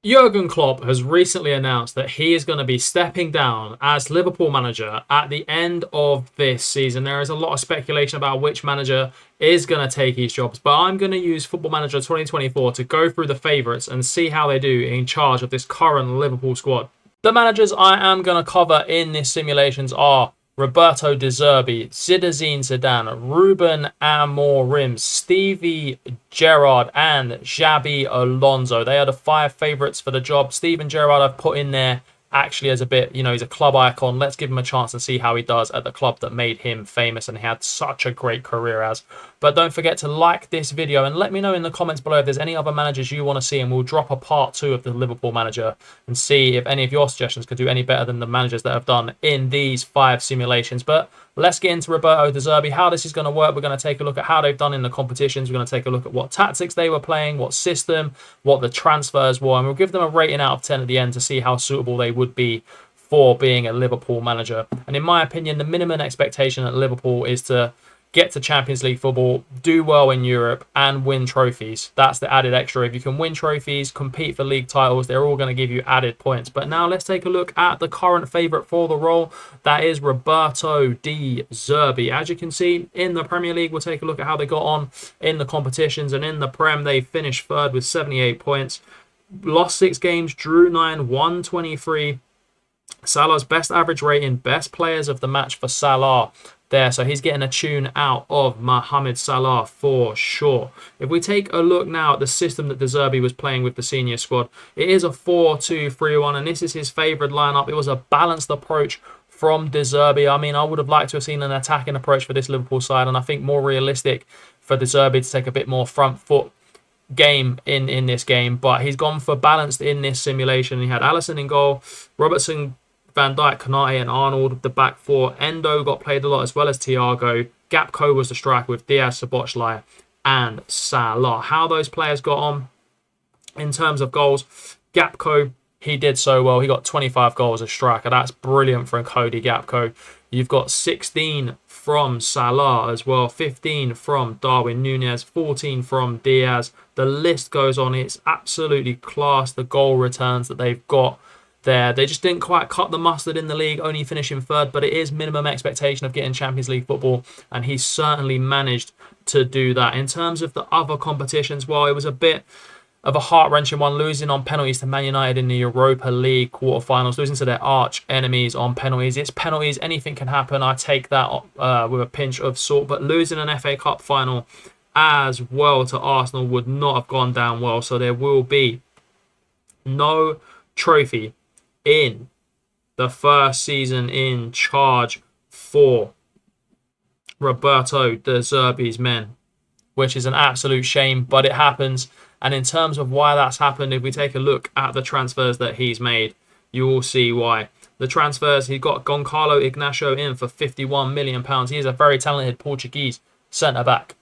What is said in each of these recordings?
Jurgen Klopp has recently announced that he is going to be stepping down as Liverpool manager at the end of this season. There is a lot of speculation about which manager is going to take his jobs, but I'm going to use Football Manager 2024 to go through the favourites and see how they do in charge of this current Liverpool squad. The managers I am going to cover in this simulations are Roberto De Xerbi, Zinedine Zidane, Ruben Amorim, Stevie Gerrard, and Xabi Alonso. They are the 5 favourites for the job. Steven Gerrard I've put in there actually as a bit, he's a club icon. Let's give him a chance and see how he does at the club that made him famous and he had such a great career as. But don't forget to like this video and let me know in the comments below if there's any other managers you want to see, and we'll drop a part 2 of the Liverpool manager and see if any of your suggestions could do any better than the managers that have done in these 5 simulations. But let's get into Roberto De Xerbi, how this is going to work. We're going to take a look at how they've done in the competitions. We're going to take a look at what tactics they were playing, what system, what the transfers were, and we'll give them a rating out of 10 at the end to see how suitable they would be for being a Liverpool manager. And in my opinion, the minimum expectation at Liverpool is to get to Champions League football, do well in Europe, and win trophies. That's the added extra. If you can win trophies, compete for league titles, they're all going to give you added points. But now let's take a look at the current favourite for the role. That is Roberto De Xerbi. As you can see, in the Premier League, we'll take a look at how they got on in the competitions. And in the Prem, they finished 3rd with 78 points. Lost 6 games, drew 9, won 23. Salah's best average rating, best players of the match for Salah there. So he's getting a tune out of Mohamed Salah for sure. If we take a look now at the system that De Xerbi was playing with the senior squad, it is a 4-2-3-1, and this is his favoured lineup. It was a balanced approach from De Xerbi. I mean, I would have liked to have seen an attacking approach for this Liverpool side, and I think more realistic for De Xerbi to take a bit more front foot game in this game, but he's gone for balanced in this simulation. He had Alisson in goal, Robertson, Van Dijk, Konate and Arnold, the back 4. Endo got played a lot as well as Thiago. Gakpo was the striker with Diaz, Szoboszlai and Salah. How those players got on in terms of goals, Gakpo, he did so well. He got 25 goals as striker. That's brilliant for Cody Gakpo. You've got 16 from Salah as well, 15 from Darwin Núñez, 14 from Diaz. The list goes on. It's absolutely class, the goal returns that they've got there. They just didn't quite cut the mustard in the league, only finishing 3rd, but it is minimum expectation of getting Champions League football, and he's certainly managed to do that. In terms of the other competitions, well, it was a bit of a heart-wrenching one, losing on penalties to Man United in the Europa League quarterfinals, losing to their arch enemies on penalties. It's penalties, anything can happen. I take that with a pinch of salt, but losing an FA Cup final as well to Arsenal would not have gone down well, so there will be no trophy in the first season in charge for Roberto De Xerbi's men, which is an absolute shame, but it happens. And in terms of why that's happened, if we take a look at the transfers that he's made, you will see why. The transfers, he got Goncalo Ignacio in for £51 million. He is a very talented Portuguese centre-back,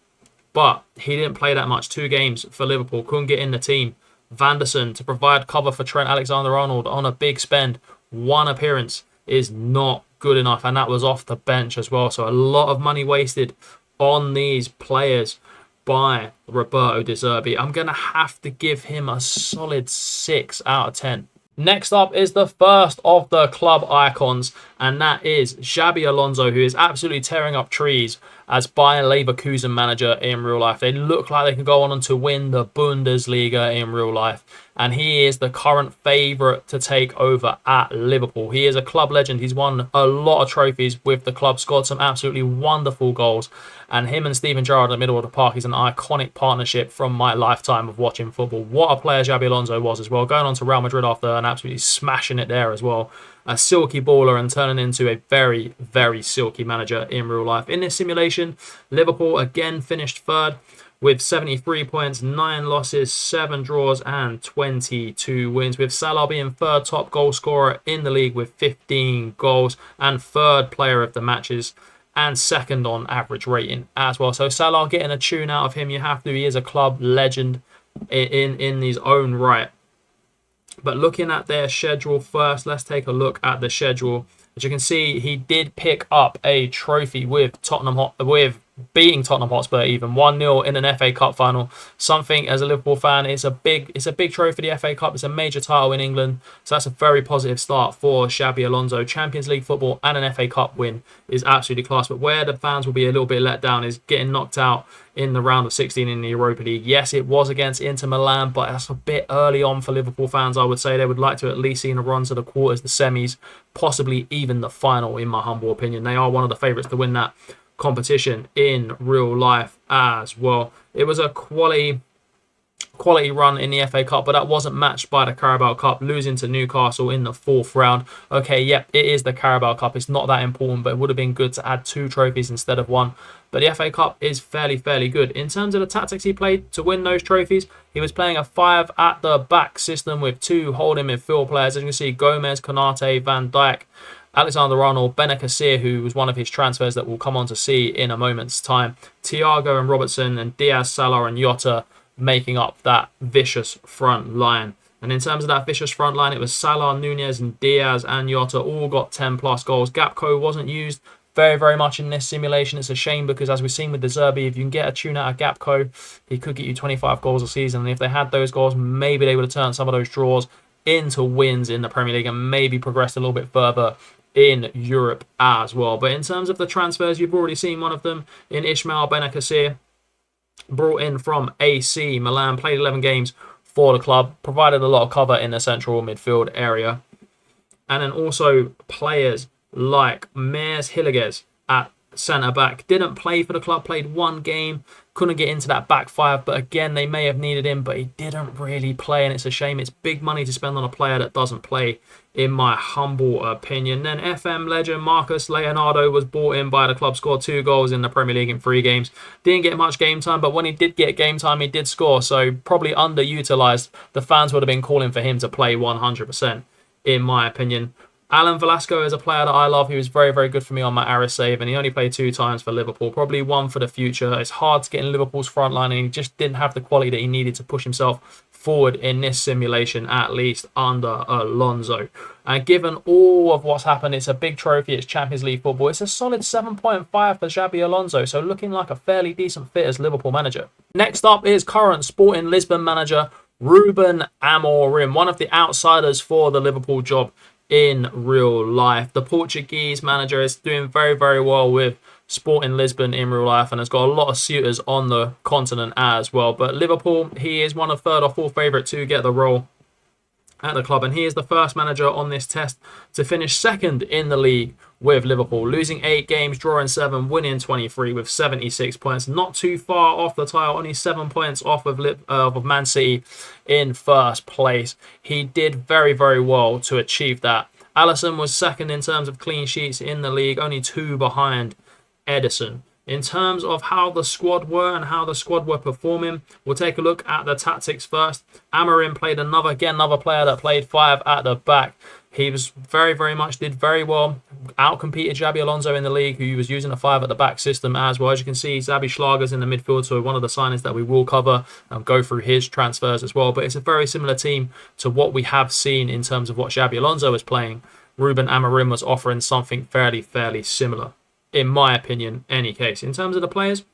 but he didn't play that much. 2 games for Liverpool, couldn't get in the team. Vanderson to provide cover for Trent Alexander-Arnold on a big spend. 1 appearance is not good enough, and that was off the bench as well. So a lot of money wasted on these players by Roberto De Xerbi. I'm going to have to give him a solid 6 out of 10. Next up is the first of the club icons, and that is Xabi Alonso, who is absolutely tearing up trees as Bayer Leverkusen manager in real life. They look like they can go on to win the Bundesliga in real life, and he is the current favourite to take over at Liverpool. He is a club legend. He's won a lot of trophies with the club, scored some absolutely wonderful goals, and him and Steven Gerrard in the middle of the park is an iconic partnership from my lifetime of watching football. What a player Xabi Alonso was as well, going on to Real Madrid after and absolutely smashing it there as well. A silky baller and turning into a very, very silky manager in real life. In this simulation, Liverpool again finished 3rd with 73 points, 9 losses, 7 draws and 22 wins, with Salah being 3rd top goal scorer in the league with 15 goals and 3rd player of the matches and 2nd on average rating as well. So Salah getting a tune out of him, you have to. He is a club legend in his own right. But looking at their schedule first, let's take a look at the schedule. As you can see, he did pick up a trophy with beating Tottenham Hotspur even 1-0 in an FA Cup final. Something as a Liverpool fan, it's a big trophy, the FA Cup. It's a major title in England, so that's a very positive start for Xabi Alonso. Champions League football and an FA Cup win is absolutely class. But where the fans will be a little bit let down is getting knocked out in the round of 16 in the Europa League. Yes, it was against Inter Milan, but that's a bit early on for Liverpool fans. I would say they would like to at least see a run to the quarters, the semis, possibly even the final, in my humble opinion. They are one of the favourites to win that competition in real life as well. It was a quality run in the FA Cup, but that wasn't matched by the Carabao Cup, losing to Newcastle in the 4th round. Okay, yep, it is the Carabao Cup. It's not that important, but it would have been good to add 2 trophies instead of 1. But the FA Cup is fairly good. In terms of the tactics he played to win those trophies, he was playing a 5 at the back system with 2 holding midfield players. As you can see, Gomez, Konate, Van Dijk, Alexander-Arnold, Benakassir, who was one of his transfers that we'll come on to see in a moment's time, Thiago and Robertson, and Diaz, Salah and Jota making up that vicious front line. And in terms of that vicious front line, it was Salah, Nunez and Diaz and Jota all got 10 plus goals. Gapco wasn't used very much in this simulation. It's a shame because, as we've seen with De Xerbi, if you can get a tune out of Gapco, he could get you 25 goals a season. And if they had those goals, maybe they would have turned some of those draws into wins in the Premier League and maybe progressed a little bit further in Europe as well. But in terms of the transfers, you've already seen one of them in Ismail Benakassir, brought in from AC Milan, played 11 games for the club, provided a lot of cover in the central midfield area. And then also players like Mers Hilliges at centre-back. Didn't play for the club, played 1 game, couldn't get into that back 5, but again, they may have needed him, but he didn't really play, and it's a shame. It's big money to spend on a player that doesn't play, in my humble opinion. Then FM legend Marcus Leonardo was brought in by the club, scored 2 goals in the Premier League in 3 games. Didn't get much game time, but when he did get game time, he did score, so probably underutilised. The fans would have been calling for him to play 100%, in my opinion. Alan Velasco is a player that I love. He was very good for me on my Aris save, and he only played 2 times for Liverpool. Probably one for the future. It's hard to get in Liverpool's front line, and he just didn't have the quality that he needed to push himself forward in this simulation, at least under Alonso. And given all of what's happened, it's a big trophy. It's Champions League football. It's a solid 7.5 for Xabi Alonso, so looking like a fairly decent fit as Liverpool manager. Next up is current Sporting Lisbon manager Ruben Amorim, one of the outsiders for the Liverpool job in real life. The Portuguese manager is doing very well with Sporting Lisbon in real life and has got a lot of suitors on the continent as well. But Liverpool, he is one of 3rd or 4th favourite to get the role at the club, and he is the first manager on this test to finish 2nd in the league with Liverpool, losing 8 games, drawing 7, winning 23 with 76 points. Not too far off the title, only 7 points off of Man City in 1st place. He did very well to achieve that. Alisson was 2nd in terms of clean sheets in the league, only 2 behind Edison. In terms of how the squad were and how the squad were performing, we'll take a look at the tactics first. Amorim played another player that played 5 at the back. He was did very well. Outcompeted Xabi Alonso in the league, who was using a 5 at the back system as well. As you can see, Xabi Schlager's in the midfield, so one of the signings that we will cover and go through his transfers as well. But it's a very similar team to what we have seen in terms of what Xabi Alonso was playing. Ruben Amorim was offering something fairly similar, in my opinion, any case. In terms of the players,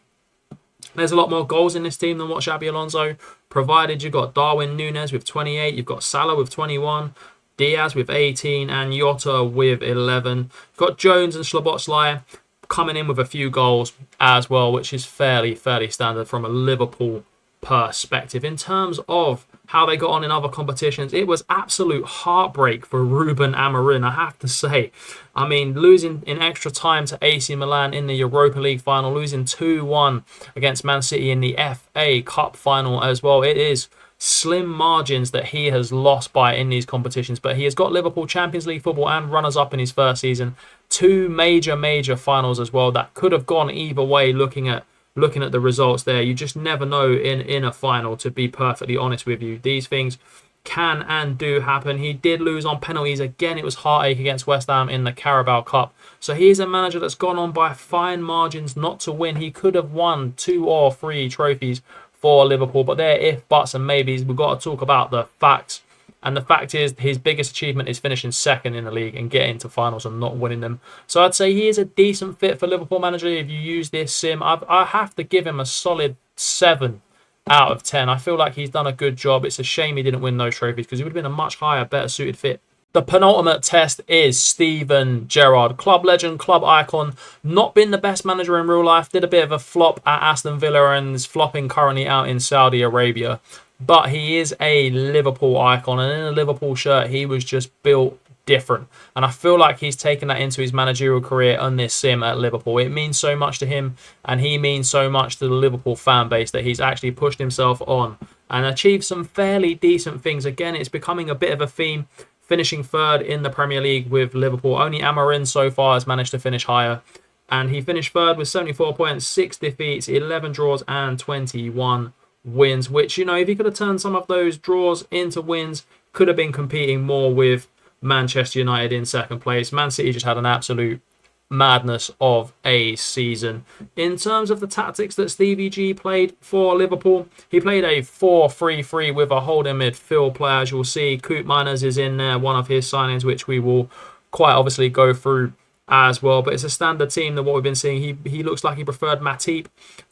there's a lot more goals in this team than what Xabi Alonso provided. You've got Darwin Núñez with 28, you've got Salah with 21, Diaz with 18 and Jota with 11. You've got Jones and Szoboszlai coming in with a few goals as well, which is fairly standard from a Liverpool perspective. In terms of how they got on in other competitions, it was absolute heartbreak for Ruben Amorim, I have to say. I mean, losing in extra time to AC Milan in the Europa League final, losing 2-1 against Man City in the FA Cup final as well. It is slim margins that he has lost by in these competitions, but he has got Liverpool Champions League football and runners-up in his 1st season. 2 major finals as well that could have gone either way. Looking at the results there, you just never know in a final, to be perfectly honest with you. These things can and do happen. He did lose on penalties again. It was heartache against West Ham in the Carabao Cup. So he's a manager that's gone on by fine margins not to win. He could have won 2 or 3 trophies for Liverpool, but they're if, buts and maybes. We've got to talk about the facts And the fact is, his biggest achievement is finishing second in the league and getting to finals and not winning them. So I'd say he is a decent fit for Liverpool manager. If you use this sim, I have to give him a solid 7 out of 10. I feel like he's done a good job. It's a shame he didn't win those trophies because he would have been a much higher, better suited fit. The penultimate test is Steven Gerrard, club legend, club icon, not been the best manager in real life, did a bit of a flop at Aston Villa and is flopping currently out in Saudi Arabia. But he is a Liverpool icon, and in a Liverpool shirt, he was just built different. And I feel like he's taken that into his managerial career on this sim at Liverpool. It means so much to him, and he means so much to the Liverpool fan base that he's actually pushed himself on and achieved some fairly decent things. Again, it's becoming a bit of a theme, finishing third in the Premier League with Liverpool. Only Amorim so far has managed to finish higher. And he finished third with 74 points, 6 defeats, 11 draws and 21 wins. Which, you know, if he could have turned some of those draws into wins, could have been competing more with Manchester United in second place. Man City just had an absolute madness of a season. In terms of the tactics that Stevie G played for Liverpool, he played a 4-3-3 with a holding midfield player. As you'll see, Coop Miners is in there, one of his signings, which we will quite obviously go through as well. But it's a standard team that what we've been seeing. He looks like he preferred Matip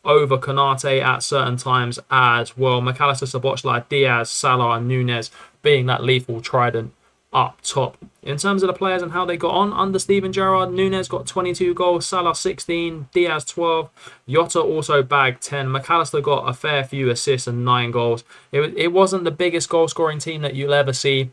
over Konate at certain times as well. McAllister, Szoboszlai, Diaz, Salah and Nunez being that lethal trident up top. In terms of the players and how they got on under Steven Gerrard, Nunez got 22 goals, Salah 16, Diaz 12, Jota also bagged 10, McAllister got a fair few assists and 9 goals. It wasn't the biggest goal scoring team that you'll ever see,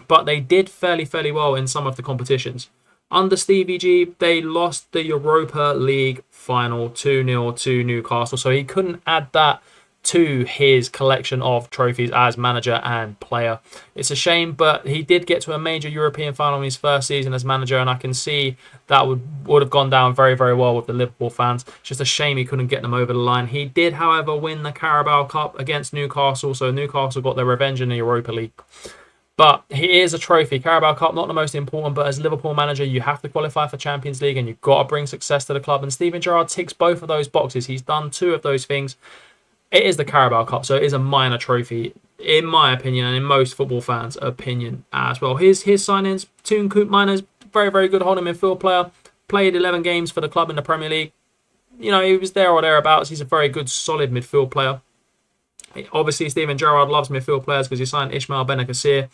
but they did fairly well in some of the competitions. Under Stevie G, they lost the Europa League final 2-0 to Newcastle, so he couldn't add that to his collection of trophies as manager and player. It's a shame, but he did get to a major European final in his first season as manager, and I can see that would have gone down very well with the Liverpool fans. It's just a shame he couldn't get them over the line. He did, however, win the Carabao Cup against Newcastle, so Newcastle got their revenge in the Europa League. But he is a trophy. Carabao Cup, not the most important, but as Liverpool manager, you have to qualify for Champions League and you've got to bring success to the club. And Steven Gerrard ticks both of those boxes. He's done 2 of those things. It is the Carabao Cup, so it is a minor trophy, in my opinion, and in most football fans' opinion as well. His signings, Toon Coop Miners, very good holding midfield player. Played 11 games for the club in the Premier League. You know, he was there or thereabouts. He's a very good, solid midfield player. Obviously, Steven Gerrard loves midfield players because he signed Ismail Benacassir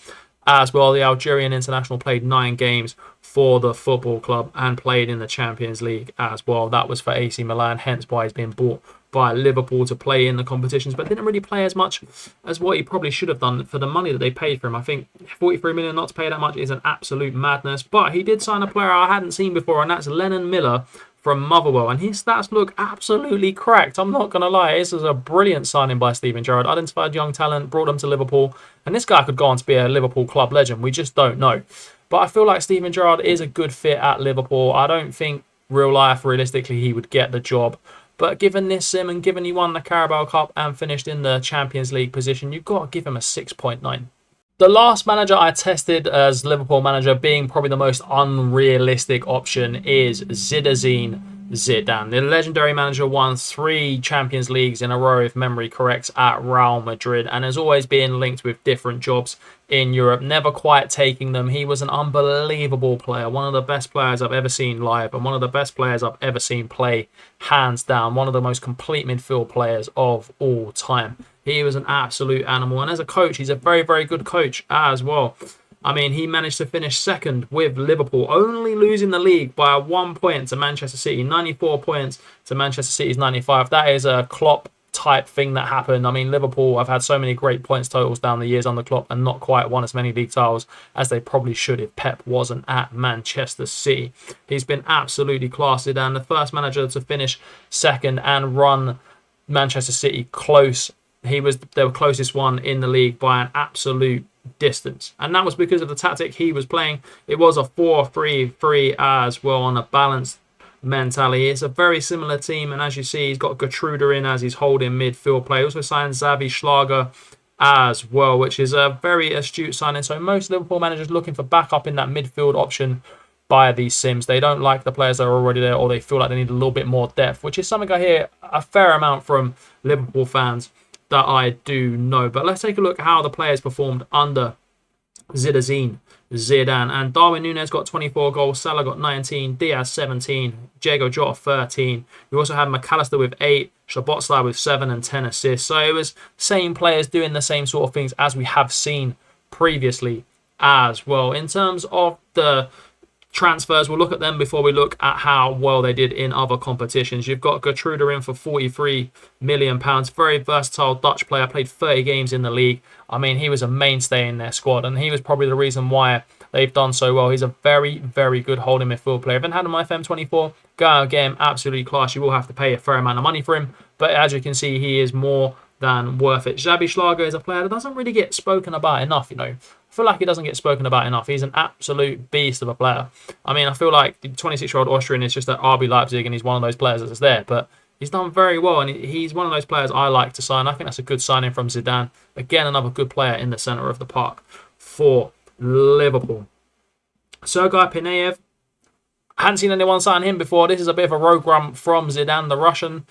as well. The Algerian international played 9 games for the football club and played in the Champions League as well. That was for AC Milan, hence why he's been bought by Liverpool to play in the competitions, but didn't really play as much as what he probably should have done for the money that they paid for him. I think 43 million not to pay that much is an absolute madness, but he did sign a player I hadn't seen before, and that's Lennon Miller from Motherwell, and his stats look absolutely cracked. I'm not going to lie, this is a brilliant signing by Steven Gerrard. Identified young talent, brought them to Liverpool, and this guy could go on to be a Liverpool club legend. We just don't know. But I feel like Steven Gerrard is a good fit at Liverpool. I don't think real life, realistically, he would get the job. But given this sim and given he won the Carabao Cup and finished in the Champions League position, you've got to give him a 6.9. The last manager I tested as Liverpool manager, being probably the most unrealistic option, is Zinedine Zidane. The legendary manager won 3 Champions Leagues in a row, if memory corrects, at Real Madrid, and has always been linked with different jobs in Europe, never quite taking them. He was an unbelievable player, one of the best players I've ever seen live, and one of the best players I've ever seen play, hands down. One of the most complete midfield players of all time. He was an absolute animal, and as a coach, he's a very good coach as well. I mean, he managed to finish second with Liverpool, only losing the league by 1 point to Manchester City, 94 points to Manchester City's 95. That is a Klopp type thing that happened. I mean, Liverpool have had so many great points totals down the years under Klopp and not quite won as many league titles as they probably should if Pep wasn't at Manchester City. He's been absolutely classy, and the first manager to finish second and run Manchester City close. He was the closest one in the league by an absolute distance, and that was because of the tactic he was playing. It was a 4-3-3 as well, on a balanced mentality. It's a very similar team, and as you see, he's got Gertruder in as his holding midfield player. Also signed Xavi Schlager as well, which is a very astute signing. So most Liverpool managers looking for backup in that midfield option by these sims. They don't like the players that are already there, or they feel like they need a little bit more depth, which is something I hear a fair amount from Liverpool fans that I do know. But let's take a look at how the players performed under Zidane, and Darwin Núñez got 24 goals, Salah got 19, Diaz 17, Diego Jota 13. We also had McAllister with 8, Szoboszlai with 7 and 10 assists. So it was same players doing the same sort of things as we have seen previously as well. In terms of the transfers, we'll look at them before we look at how well they did in other competitions. You've got Gerrard in for £43 million. Very versatile Dutch player, played 30 games in the league. I mean, he was a mainstay in their squad, and he was probably the reason why they've done so well. He's a very, very good holding midfield player. If you haven't had him on FM24, go out and get him. Absolutely class. You will have to pay a fair amount of money for him, but as you can see, he is more than worth it. Xabi Alonso is a player that doesn't really get spoken about enough, you know. I feel like he doesn't get spoken about enough. He's an absolute beast of a player. I mean, I feel like the 26-year-old Austrian is just at RB Leipzig, and he's one of those players that's there. But he's done very well, and he's one of those players I like to sign. I think that's a good signing from Zidane. Again, another good player in the centre of the park for Liverpool. Sergei Pineyev. I hadn't seen anyone sign him before. This is a bit of a rogue one from Zidane. The Russian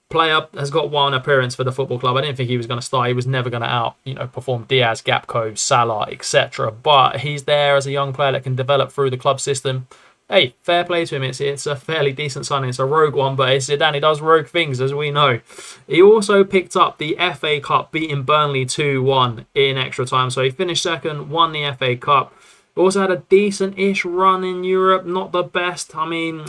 player has got one appearance for the football club. I didn't think he was going to start. He was never going to perform Diaz, Gakpo, Salah, etc. But he's there as a young player that can develop through the club system. Hey, fair play to him. It's a fairly decent signing. It's a rogue one, but it's Zidane. He does rogue things, as we know. He also picked up the FA Cup, beating Burnley 2-1 in extra time. So he finished second, won the FA Cup. Also had a decent-ish run in Europe. Not the best. I mean,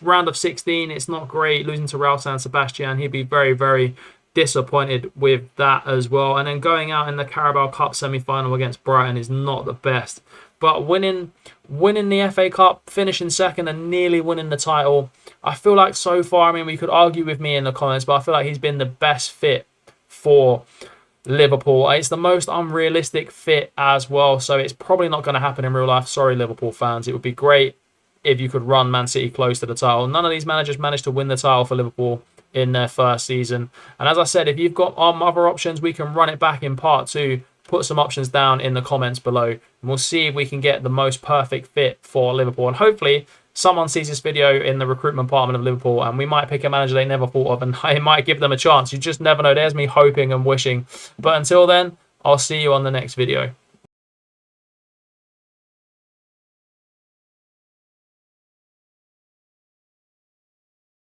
round of 16, it's not great. Losing to Real San Sebastian, he'd be very, very disappointed with that as well. And then going out in the Carabao Cup semi-final against Brighton is not the best. But winning the FA Cup, finishing second and nearly winning the title, I feel like so far, I mean, we could argue with me in the comments, but I feel like he's been the best fit for Liverpool. It's the most unrealistic fit as well, so it's probably not going to happen in real life. Sorry, Liverpool fans. It would be great if you could run Man City close to the title. None of these managers managed to win the title for Liverpool in their first season. And as I said, if you've got other options, we can run it back in part 2. Put some options down in the comments below, and we'll see if we can get the most perfect fit for Liverpool. And hopefully someone sees this video in the recruitment department of Liverpool, and we might pick a manager they never thought of, and I might give them a chance. You just never know. There's me hoping and wishing. But until then, I'll see you on the next video.